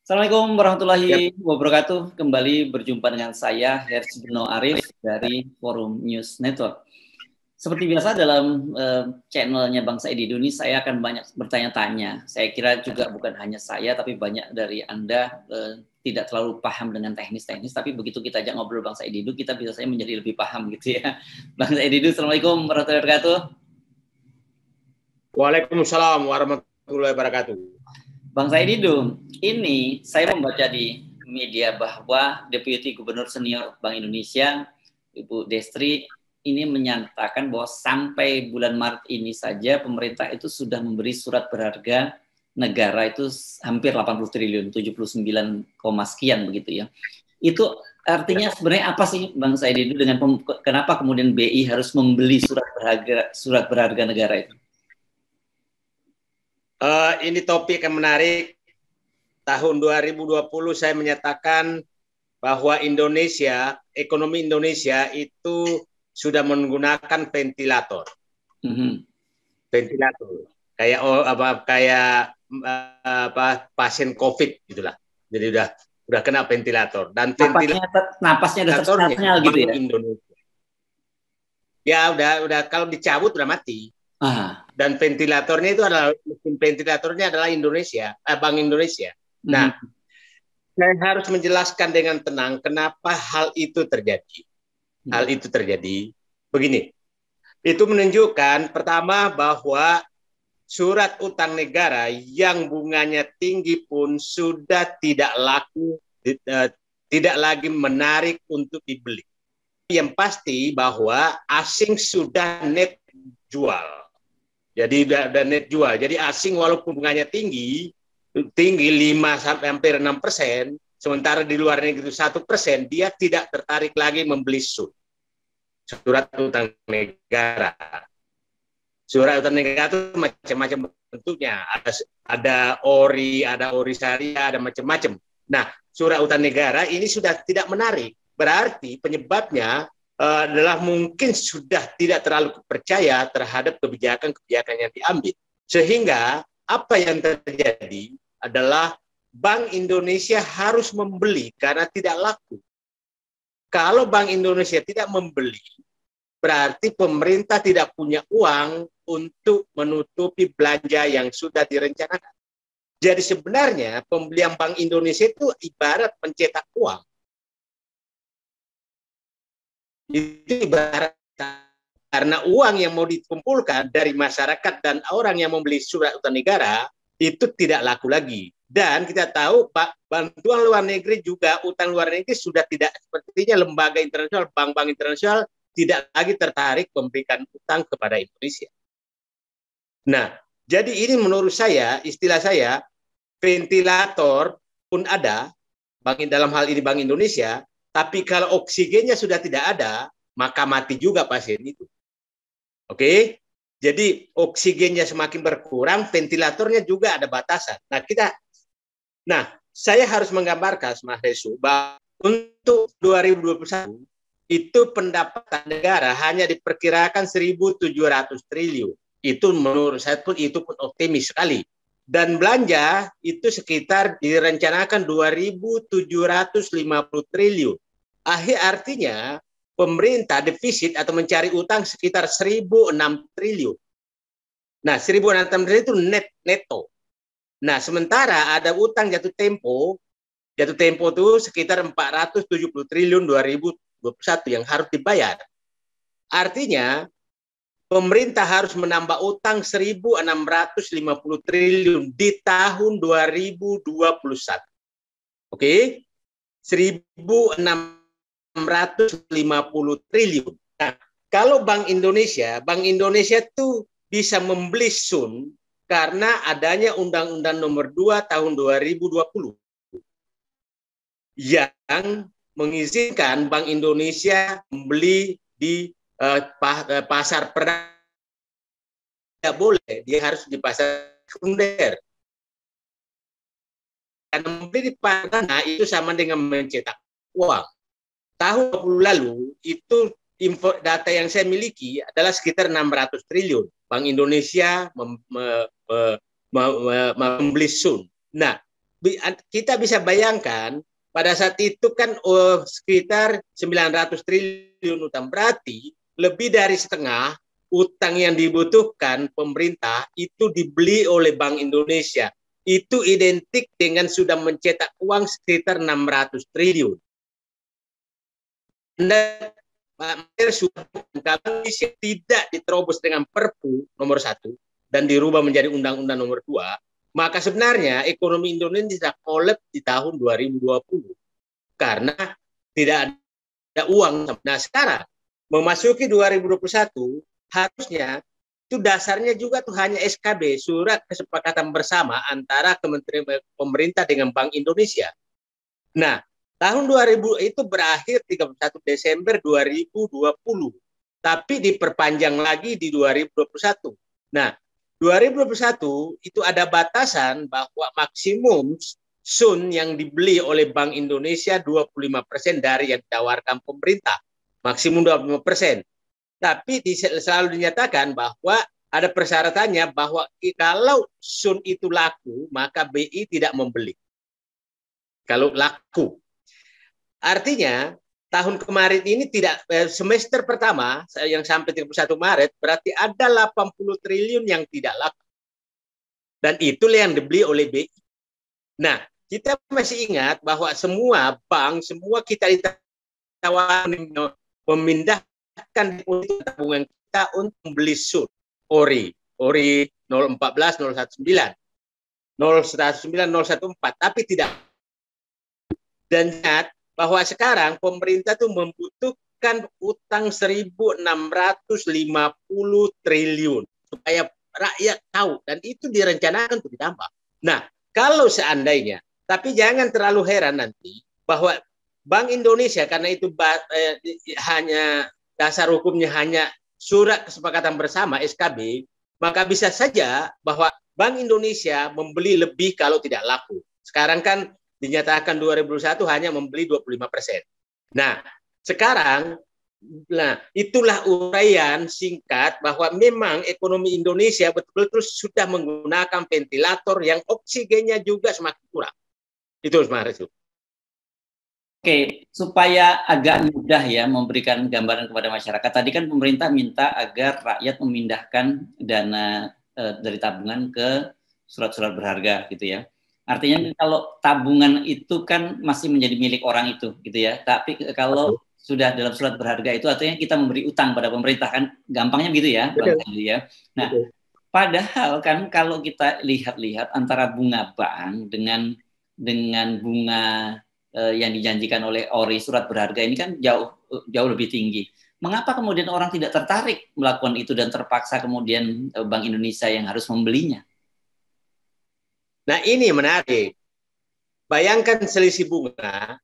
Assalamualaikum Ya, warahmatullahi wabarakatuh. Kembali berjumpa dengan saya, Hersbeno Arif dari Forum News Network. Seperti biasa dalam channelnya Bang Said ini, saya akan banyak bertanya-tanya. Saya kira juga bukan hanya saya, tapi banyak dari Anda tidak terlalu paham dengan teknis-teknis, tapi begitu kita ajak ngobrol Bang Said kita bisa saya menjadi lebih paham gitu ya. Bang Said Assalamualaikum warahmatullahi wabarakatuh. Waalaikumsalam warahmatullahi wabarakatuh. Bang Said ini saya membaca di media bahwa Deputi Gubernur Senior Bank Indonesia, Ibu Destri, ini menyatakan bahwa sampai bulan Maret ini saja pemerintah itu sudah memberi surat berharga negara itu hampir 80 triliun, 79, sekian begitu ya. Itu artinya sebenarnya apa sih Bang Said dengan kenapa kemudian BI harus membeli surat berharga negara itu? Ini topik yang menarik. Tahun 2020 saya menyatakan bahwa ekonomi Indonesia itu sudah menggunakan ventilator. Ventilator. Kayak pasien COVID gitulah. Jadi udah kena ventilator dan napasnya udah tersengal gitu ya. Indonesia. Ya udah kalau dicabut udah mati. Dan ventilatornya itu adalah mesin ventilatornya adalah Bank Indonesia. Nah, saya harus menjelaskan dengan tenang kenapa hal itu terjadi. Hal itu terjadi begini. Itu menunjukkan pertama bahwa surat utang negara yang bunganya tinggi pun sudah tidak laku, tidak lagi menarik untuk dibeli. Yang pasti bahwa asing sudah net jual. Jadi udah net jual. Jadi asing walaupun bunganya tinggi 5 sampai hampir 6%, sementara di luar negeri itu 1%, dia tidak tertarik lagi membeli surat utang negara. Surat utang negara itu macam-macam bentuknya. Ada ori, ada ori syariah, ada macam-macam. Nah, surat utang negara ini sudah tidak menarik. Berarti penyebabnya adalah mungkin sudah tidak terlalu percaya terhadap kebijakan-kebijakan yang diambil. Sehingga apa yang terjadi adalah Bank Indonesia harus membeli karena tidak laku. Kalau Bank Indonesia tidak membeli, berarti pemerintah tidak punya uang untuk menutupi belanja yang sudah direncanakan. Jadi sebenarnya pembelian Bank Indonesia itu ibarat mencetak uang. Itu ibarat karena uang yang mau dikumpulkan dari masyarakat dan orang yang membeli surat utang negara itu tidak laku lagi. Dan kita tahu bantuan luar negeri juga, utang luar negeri sudah tidak, sepertinya lembaga internasional, bank-bank internasional tidak lagi tertarik memberikan utang kepada Indonesia. Nah, jadi ini menurut saya, istilah saya, ventilator pun ada, dalam hal ini Bank Indonesia, tapi kalau oksigennya sudah tidak ada, maka mati juga pasien itu. Oke? Jadi oksigennya semakin berkurang, ventilatornya juga ada batasan. Nah, saya harus menggambarkan, Mas Resu, bahwa untuk 2021 itu pendapatan negara hanya diperkirakan 1.700 triliun. Itu menurut saya pun optimis sekali. Dan belanja itu sekitar direncanakan 2.750 triliun. Artinya pemerintah defisit atau mencari utang sekitar 1.006 triliun. Nah, 1.006 triliun itu neto. Nah, sementara ada utang jatuh tempo itu sekitar 470 triliun 2021 yang harus dibayar. Artinya pemerintah harus menambah utang 1.650 triliun di tahun 2021. Oke? 1.650 triliun. Nah, kalau Bank Indonesia itu bisa membeli Sun karena adanya Undang-Undang Nomor 2 Tahun 2020 yang mengizinkan Bank Indonesia membeli di pasar perdana. Tidak boleh, dia harus di pasar sekunder. Karena membeli di perdana itu sama dengan mencetak uang. Tahun 20 lalu itu data yang saya miliki adalah sekitar 600 triliun. Bank Indonesia membeli Sun. Nah, kita bisa bayangkan pada saat itu kan sekitar 900 triliun utang, berarti lebih dari setengah utang yang dibutuhkan pemerintah itu dibeli oleh Bank Indonesia. Itu identik dengan sudah mencetak uang sekitar 600 triliun. Kalau tidak diterobos dengan Perpu nomor 1 dan dirubah menjadi Undang-Undang nomor 2, maka sebenarnya ekonomi Indonesia kolaps di tahun 2020 karena tidak ada uang. Nah sekarang memasuki 2021 harusnya itu dasarnya juga tuh hanya SKB, surat kesepakatan bersama antara Kementerian Pemerintah dengan Bank Indonesia. Nah, tahun 2000 itu berakhir 31 Desember 2020, tapi diperpanjang lagi di 2021. Nah, 2021 itu ada batasan bahwa maksimum SUN yang dibeli oleh Bank Indonesia 25% dari yang ditawarkan pemerintah, maksimum 25%. Tapi selalu dinyatakan bahwa ada persyaratannya bahwa kalau SUN itu laku, maka BI tidak membeli. Kalau laku. Artinya, tahun kemarin ini tidak, semester pertama yang sampai 31 Maret, berarti ada 80 triliun yang tidak laku. Dan itulah yang dibeli oleh BI. Nah, kita masih ingat bahwa semua bank, semua kita ditawarkan memindahkan tabungan kita untuk membeli SUN ORI 014 019 014, tapi tidak. Dan ingat bahwa sekarang pemerintah tuh membutuhkan utang 1.650 triliun supaya rakyat tahu, dan itu direncanakan untuk ditambah. Nah, kalau seandainya, tapi jangan terlalu heran nanti bahwa Bank Indonesia, karena itu hanya dasar hukumnya hanya surat kesepakatan bersama SKB, maka bisa saja bahwa Bank Indonesia membeli lebih kalau tidak laku. Sekarang kan dinyatakan 2021 hanya membeli 25%. Nah, sekarang itulah uraian singkat bahwa memang ekonomi Indonesia betul-betul sudah menggunakan ventilator yang oksigennya juga semakin kurang. Itu Mas Rezu. Oke, supaya agak mudah ya memberikan gambaran kepada masyarakat. Tadi kan pemerintah minta agar rakyat memindahkan dana dari tabungan ke surat-surat berharga gitu ya. Artinya kalau tabungan itu kan masih menjadi milik orang itu gitu ya. Tapi kalau sudah dalam surat berharga itu artinya kita memberi utang pada pemerintah, kan gampangnya gitu ya, Bang Andi ya. Nah, padahal kan kalau kita lihat-lihat antara bunga bank dengan bunga yang dijanjikan oleh ORI surat berharga ini kan jauh lebih tinggi. Mengapa kemudian orang tidak tertarik melakukan itu dan terpaksa kemudian Bank Indonesia yang harus membelinya? Nah, ini menarik. Bayangkan selisih bunga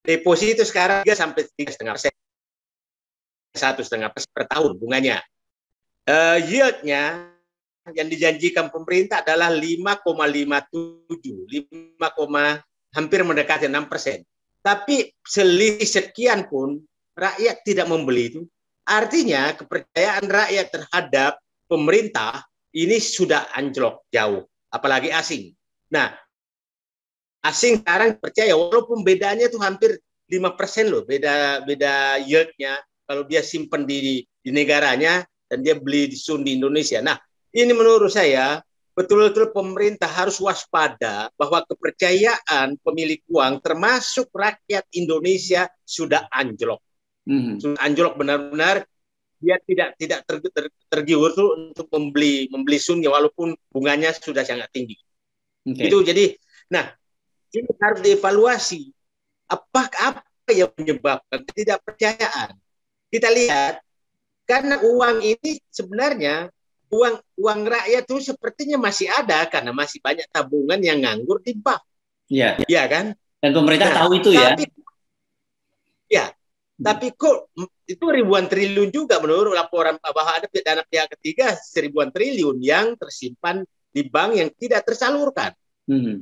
deposito sekarang 3 sampai 3,5%. 1,5% per tahun bunganya. Yieldnya yang dijanjikan pemerintah adalah 5,57, hampir mendekati 6%. Tapi selisih sekian pun rakyat tidak membeli itu. Artinya kepercayaan rakyat terhadap pemerintah ini sudah anjlok jauh, apalagi asing. Nah, asing sekarang percaya walaupun bedanya itu hampir 5% loh, beda yieldnya kalau dia simpan di negaranya dan dia beli di SUN di Indonesia. Nah, ini menurut saya betul-betul pemerintah harus waspada bahwa kepercayaan pemilik uang termasuk rakyat Indonesia sudah anjlok. Sudah anjlok benar-benar, dia tidak tergiur untuk membeli SUN walaupun bunganya sudah sangat tinggi. Itu jadi, nah ini harus dievaluasi. Apa yang menyebabkan ketidakpercayaan? Kita lihat karena uang ini sebenarnya uang rakyat itu sepertinya masih ada karena masih banyak tabungan yang nganggur di bank. Iya. Iya kan? Dan pemerintah tahu itu tapi kok itu ribuan triliun juga menurut laporan bahwa ada dana pihak ketiga 1.000-an triliun yang tersimpan di bank yang tidak tersalurkan.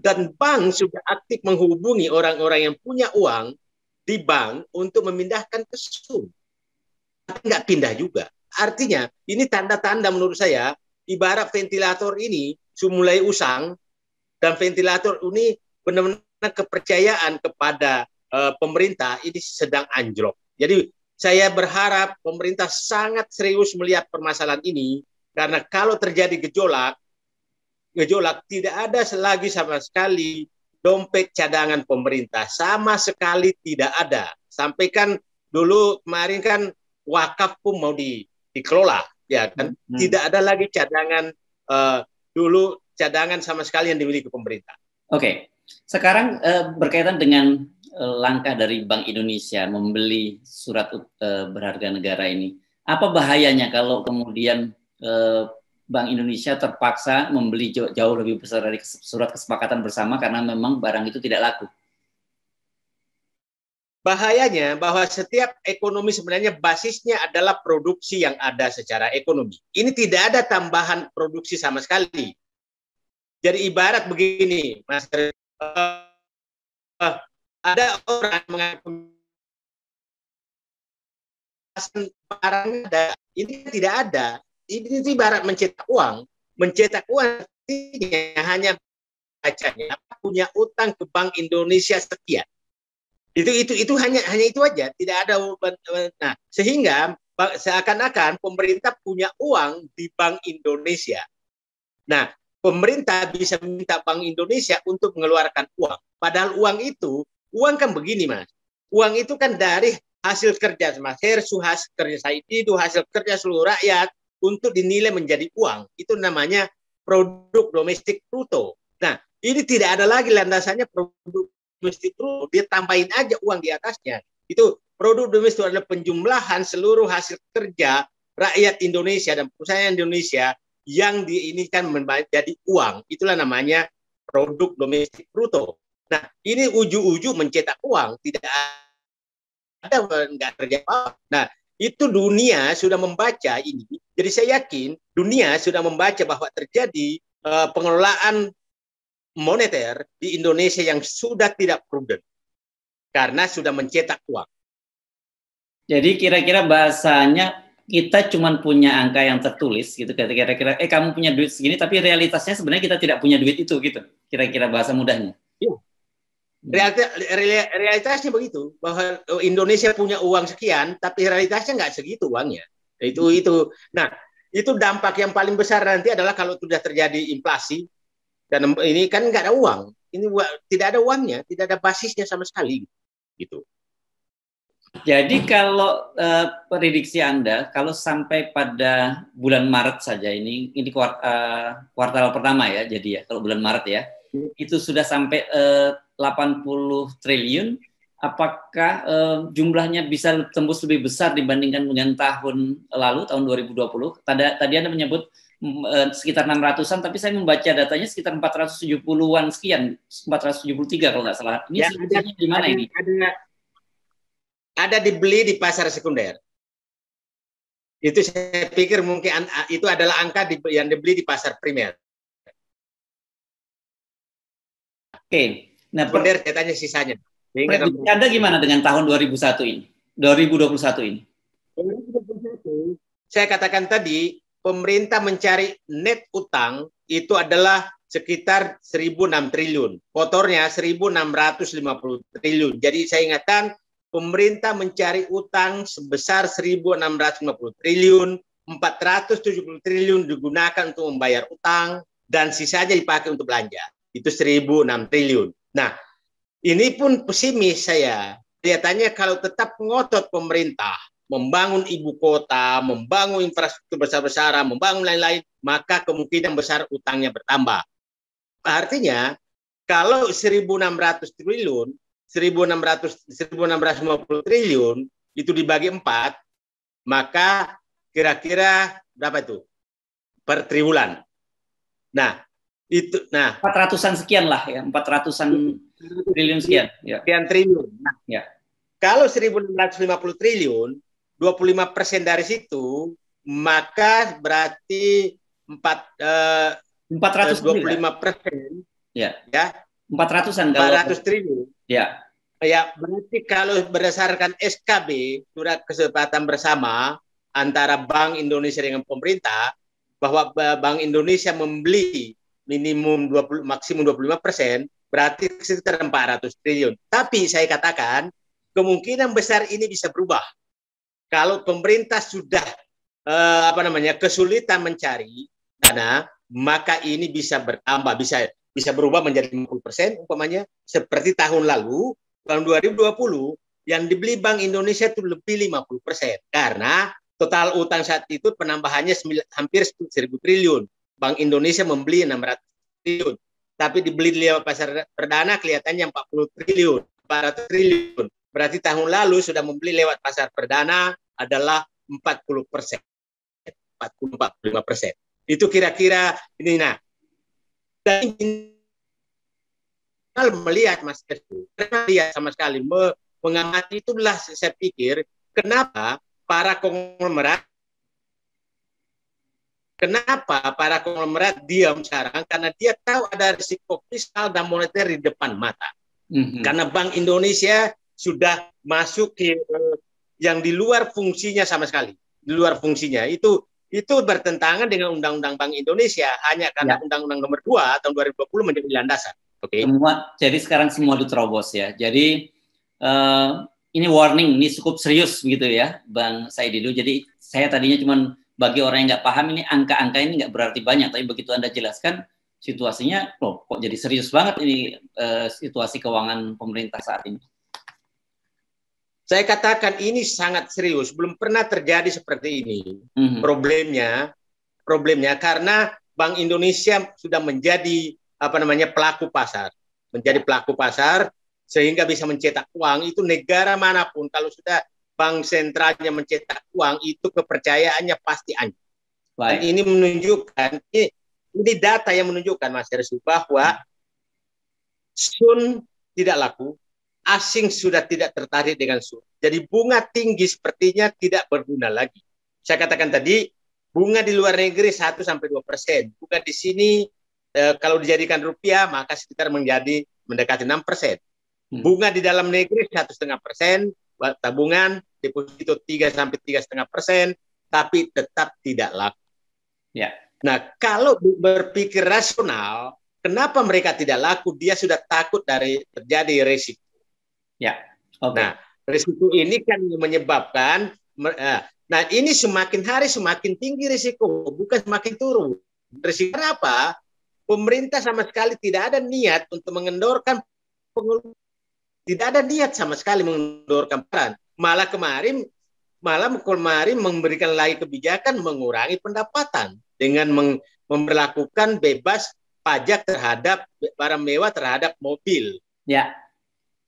Dan bank sudah aktif menghubungi orang-orang yang punya uang di bank untuk memindahkan ke SUN. Tapi nggak pindah juga. Artinya, ini tanda-tanda menurut saya, ibarat ventilator ini mulai usang, dan ventilator ini benar-benar kepercayaan kepada pemerintah ini sedang anjlok. Jadi saya berharap pemerintah sangat serius melihat permasalahan ini, karena kalau terjadi gejolak tidak ada lagi sama sekali dompet cadangan pemerintah, sama sekali tidak ada. Sampai kan dulu kemarin kan wakaf pun mau dikelola, ya kan? Tidak ada lagi cadangan dulu cadangan sama sekali yang dimiliki pemerintah. Oke. Sekarang berkaitan dengan langkah dari Bank Indonesia membeli surat berharga negara ini, apa bahayanya kalau kemudian Bank Indonesia terpaksa membeli jauh lebih besar dari surat kesepakatan bersama karena memang barang itu tidak laku? Bahayanya bahwa setiap ekonomi sebenarnya basisnya adalah produksi yang ada secara ekonomi. Ini tidak ada tambahan produksi sama sekali. Jadi ibarat begini, Mas, ada orang mengaku barang ada, ini tidak ada. Ini ibarat mencetak uang. Mencetak uang artinya hanya bacanya punya utang ke Bank Indonesia sekian. Itu hanya itu aja, tidak ada. Nah, sehingga seakan-akan pemerintah punya uang di Bank Indonesia. Nah, pemerintah bisa minta Bank Indonesia untuk mengeluarkan uang. Padahal uang kan begini, Mas. Uang itu kan dari hasil kerja Mas Hersu, hasil kerja saya itu, hasil kerja seluruh rakyat untuk dinilai menjadi uang. Itu namanya produk domestik bruto. Nah, ini tidak ada lagi landasannya produk domestik bruto, dia tambahin aja uang di atasnya. Itu produk domestik adalah penjumlahan seluruh hasil kerja rakyat Indonesia dan perusahaan Indonesia yang diinikan menjadi uang. Itulah namanya produk domestik bruto. Nah, ini ujuk-ujuk mencetak uang, tidak ada, nggak terjadi apa. Nah, itu dunia sudah membaca ini. Jadi saya yakin dunia sudah membaca bahwa terjadi pengelolaan moneter di Indonesia yang sudah tidak prudent karena sudah mencetak uang. Jadi kira-kira bahasanya kita cuma punya angka yang tertulis gitu, kira-kira kamu punya duit segini, tapi realitasnya sebenarnya kita tidak punya duit itu gitu. Kira-kira bahasa mudahnya. Iya. Realitasnya begitu, bahwa Indonesia punya uang sekian, tapi realitasnya nggak segitu uangnya. Itu. Nah, itu dampak yang paling besar nanti adalah kalau sudah terjadi inflasi, dan ini kan nggak ada uang, ini tidak ada uangnya, tidak ada basisnya sama sekali, gitu. Jadi kalau prediksi Anda, kalau sampai pada bulan Maret saja ini kuartal pertama ya, jadi ya kalau bulan Maret ya, itu sudah sampai 80 triliun, apakah jumlahnya bisa tembus lebih besar dibandingkan dengan tahun lalu, tahun 2020? Tadi Anda menyebut sekitar 600-an, tapi saya membaca datanya sekitar 470-an sekian, 473 kalau nggak salah. Ini ya, di mana ini? Ada dibeli di pasar sekunder. Itu saya pikir mungkin itu adalah angka yang dibeli di pasar primer. Oke. Nah, sekunder katanya sisanya. Prediksi Anda gimana dengan tahun 2021 ini? 2021 ini? 2021, saya katakan tadi, pemerintah mencari net utang itu adalah sekitar 1.006 triliun. Kotornya 1.650 triliun. Jadi saya ingatkan, pemerintah mencari utang sebesar 1.650 triliun, 470 triliun digunakan untuk membayar utang, dan sisanya dipakai untuk belanja. Itu 1.006 triliun. Nah, ini pun pesimis saya. Kelihatannya kalau tetap ngotot pemerintah, membangun ibu kota, membangun infrastruktur besar-besaran, membangun lain-lain, maka kemungkinan besar utangnya bertambah. Artinya, kalau 1.600 triliun, 1.650 triliun itu dibagi 4, maka kira-kira berapa itu per triwulan? Nah, itu 400-an sekian lah ya, 400-an triliun sekian. Ya. Sekian triliun. Nah, ya. Kalau 1.650 triliun, 25% dari situ, maka berarti 25%. Ya. 400-an kalau 400 triliun. Ya. Ya, berarti kalau berdasarkan SKB, surat kesepakatan bersama antara Bank Indonesia dengan pemerintah, bahwa Bank Indonesia membeli minimum 20, maksimum 25%, berarti sekitar 400 triliun. Tapi saya katakan kemungkinan besar ini bisa berubah. Kalau pemerintah sudah kesulitan mencari dana, maka ini bisa bertambah, bisa berubah menjadi 50%, umpamanya seperti tahun lalu, tahun 2020 yang dibeli Bank Indonesia itu lebih 50%, karena total utang saat itu penambahannya hampir 1.000 triliun. Bank Indonesia membeli 600 triliun, tapi dibeli lewat pasar perdana kelihatannya 40 triliun, 400 triliun. Berarti tahun lalu sudah membeli lewat pasar perdana adalah 40%, 40-45%. Itu kira-kira ini. Nah, dan melihat Mas Esu, karena lihat sama sekali mengamati itulah saya pikir kenapa para konglomerat diam sekarang, karena dia tahu ada risiko fiskal dan moneter di depan mata. Karena Bank Indonesia sudah masuk ke yang di luar fungsinya sama sekali. Di luar fungsinya. Itu bertentangan dengan Undang-Undang Bank Indonesia, hanya karena Undang-Undang Nomor 2 tahun 2020 menjadi landasan. Oke. Jadi sekarang semua diterobos ya. Jadi ini warning, ini cukup serius begitu ya, Bang Saididu. Jadi saya tadinya cuma bagi orang yang nggak paham, ini angka-angka ini nggak berarti banyak, tapi begitu Anda jelaskan situasinya, kok jadi serius banget ini situasi keuangan pemerintah saat ini. Saya katakan ini sangat serius, belum pernah terjadi seperti ini. Problemnya karena Bank Indonesia sudah menjadi pelaku pasar, sehingga bisa mencetak uang. Itu negara manapun kalau sudah bank sentralnya mencetak uang, itu kepercayaannya pasti anjlok. Dan ini menunjukkan, ini data yang menunjukkan Mas Herssu, bahwa sun tidak laku, asing sudah tidak tertarik dengan sun. Jadi bunga tinggi sepertinya tidak berguna lagi. Saya katakan tadi, bunga di luar negeri 1-2%. Bunga di sini kalau dijadikan rupiah maka sekitar mendekati 6%. Bunga di dalam negeri 1,5%, tabungan deposito 3-3,5%, tapi tetap tidak laku. Ya. Nah, kalau berpikir rasional, kenapa mereka tidak laku? Dia sudah takut dari terjadi risiko. Ya. Okay. Nah, risiko ini kan menyebabkan, nah ini semakin hari semakin tinggi risiko, bukan semakin turun. Risiko apa? Pemerintah sama sekali tidak ada niat untuk mengendorkan peran. Malah kemarin memberikan lagi kebijakan mengurangi pendapatan dengan memberlakukan bebas pajak terhadap barang mewah terhadap mobil. Ya.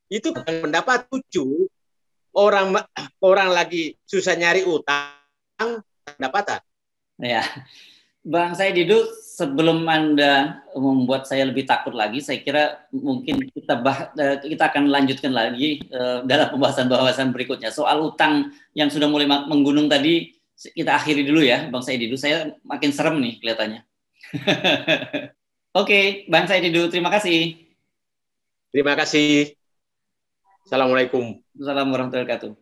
Itu pendapat lucu. Orang lagi susah nyari utang, pendapatan. Ya. Bang Saididu, sebelum Anda membuat saya lebih takut lagi, saya kira mungkin kita akan lanjutkan lagi dalam pembahasan berikutnya. Soal utang yang sudah mulai menggunung tadi, kita akhiri dulu ya, Bang Saididu. Saya makin serem nih kelihatannya. Oke, Bang Saididu, terima kasih. Terima kasih. Assalamualaikum. Assalamualaikum warahmatullahi wabarakatuh.